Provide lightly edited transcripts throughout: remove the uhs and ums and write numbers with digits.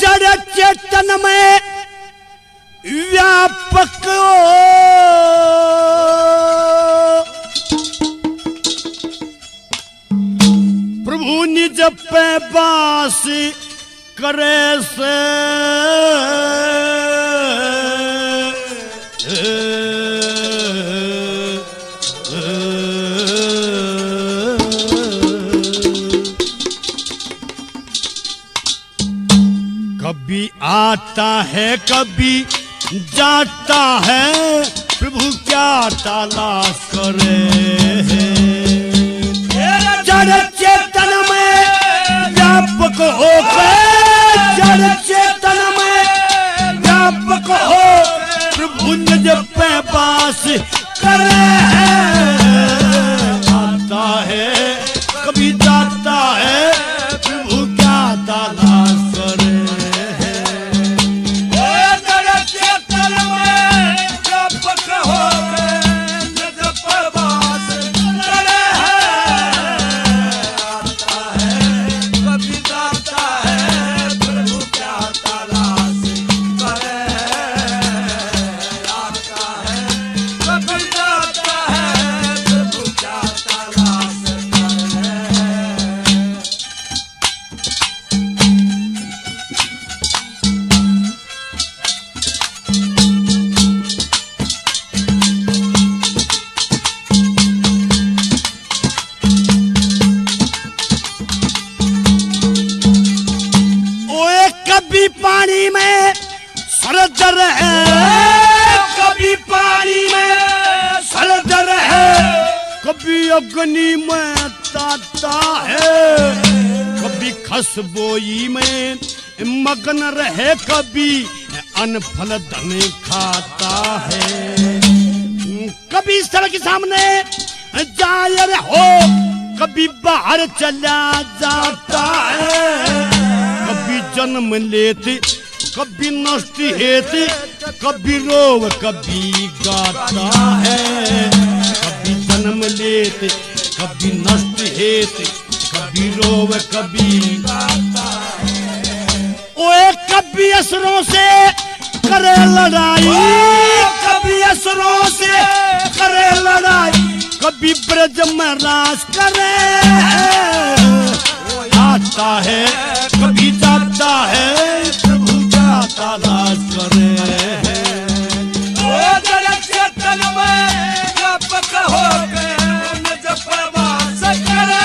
जड़ चेतन में व्यापक प्रभु निज पे बास करे से कभी आता है कभी जाता है प्रभु क्या तलाश करे जड़ चेतन में व्यापक होकर जड़ चेतन में व्यापक हो प्रभु निज पे वास करे आता है कभी जाता है प्रभु क्या तलाश करे कभी पानी में सरदर है कभी पानी में सरदर है कभी अग्नि में ताता है कभी खसबोई में मगन रहे कभी अनफल धन खाता है कभी सड़क सामने जायर हो कभी बाहर चला जाता है कभी जन्म लेते कभी नष्ट हेते कभी रोव कभी गाता है कभी जन्म लेते कभी नष्ट हेते कभी रोव कभी गाता है ओए कभी असुरों से करे लड़ाई कभी असुरों से करे लड़ाई कभी ब्रज में राज करे आता है कभी जाता है प्रभु क्या तलाश करे जड़ चेतन में व्यापक होकर निज पे वास करे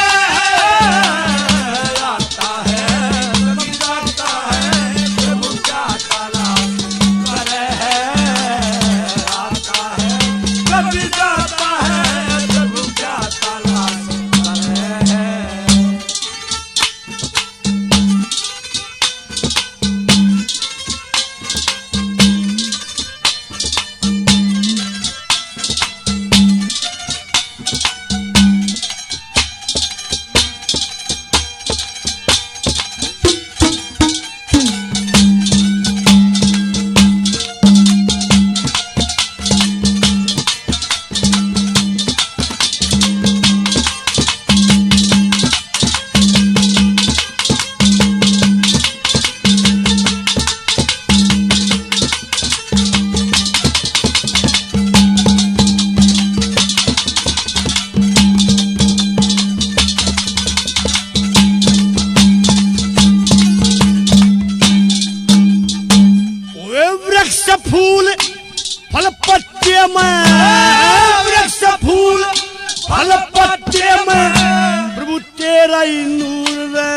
आता है कभी जाता है प्रभु क्या तलाश करे आता है कभी जाता है प्रभु क्या तलाश करे फूल फल पत्ते में वृक्ष फूल फल पत्ते में प्रभु तेरा ही नूर रे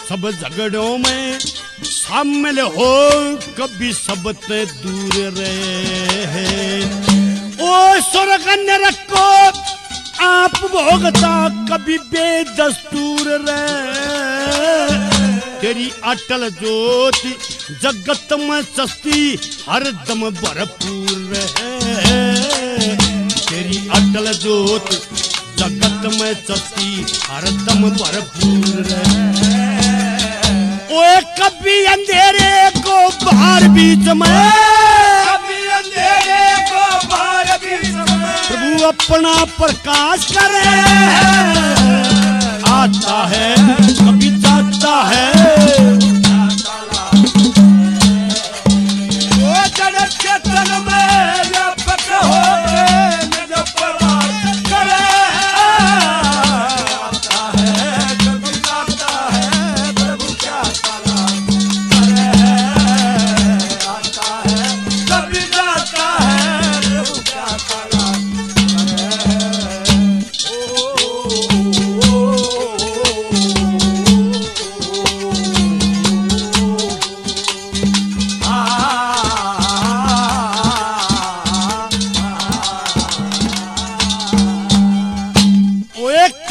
सब झगड़ों में शामिल हो कभी सबसे दूर रहे ओ स्वर्ग नरक आप भोगता कभी बेदस्तूर रहे तेरी अटल ज्योति जगत में सस्ती हर दम भरपूर है तेरी अटल ज्योति जगत में सती हरदम भरपूर रहे। ओए कभी अंधेरे को बाहर बीच में, कभी अंधेरे को बाहर बीच में प्रभु अपना प्रकाश करे। आता है कभी जाता है, वो जड़ चेतन में व्यापक होके निज प्रवास करे। आता है कभी जाता है, प्रभु क्या तलाश करे। आता है कभी जाता है, प्रभु क्या तलाश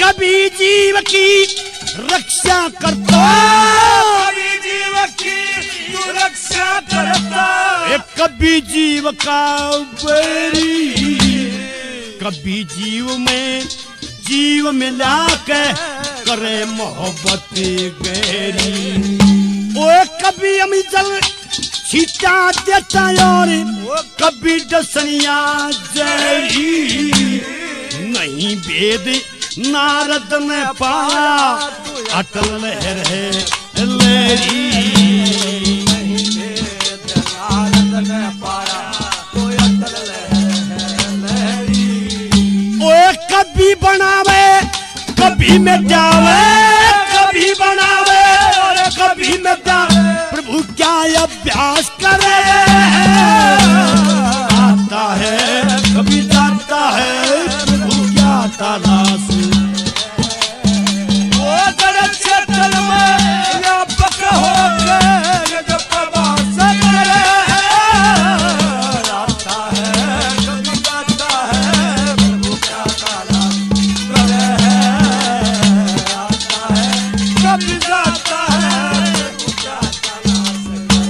कभी जीव की रक्षा करता, कभी जीव की तू रक्षा करता। कभी जीव का बैरी, कभी जीव मिला के करे मोहब्बत गहरी। ओए कभी अमी जल छीटा देता और कभी डसनिया जहरी। नहीं भेद नारद ने पाया, अटल लहर है लहरी। नारद ने पाया तो अटल लहर है लहरी। ओए कभी बनावे कभी मिटावे, कभी बनावे और कभी मिटावे। प्रभु क्या अभ्यास करे। आता है कभी जाता है, प्रभु क्या तलाश। वो जड़ चेतन में व्यापक होके निज प्रवास करे। आता है कभी जाता है, प्रभु क्या तलाश करे। आता है कभी जाता है, प्रभु क्या तलाश करे।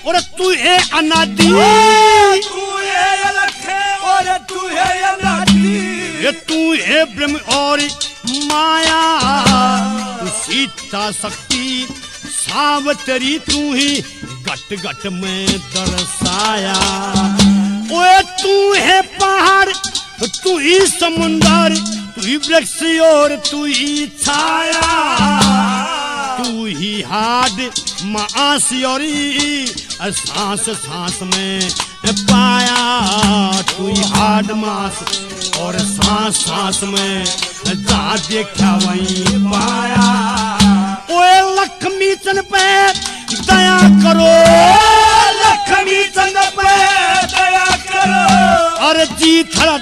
और तू है अनादि, तू है अलख और तू है अनादि। ये तू है ब्रह्म और माया, सीता शक्ति सावतरी तू ही घट घट में दर्शाया। ओए तू है पहाड़ तू ही समुंदर, तू ही वृक्ष और तू ही छाया। तू ही हाड मांस और सांस सांस में पाया। तू ही हाड मांस और सांस सांस में जा देखा वहीं पाया। ओए लक्ष्मी चंद पे दया करो, लक्ष्मी चंद पे दया करो। और जी थड़ा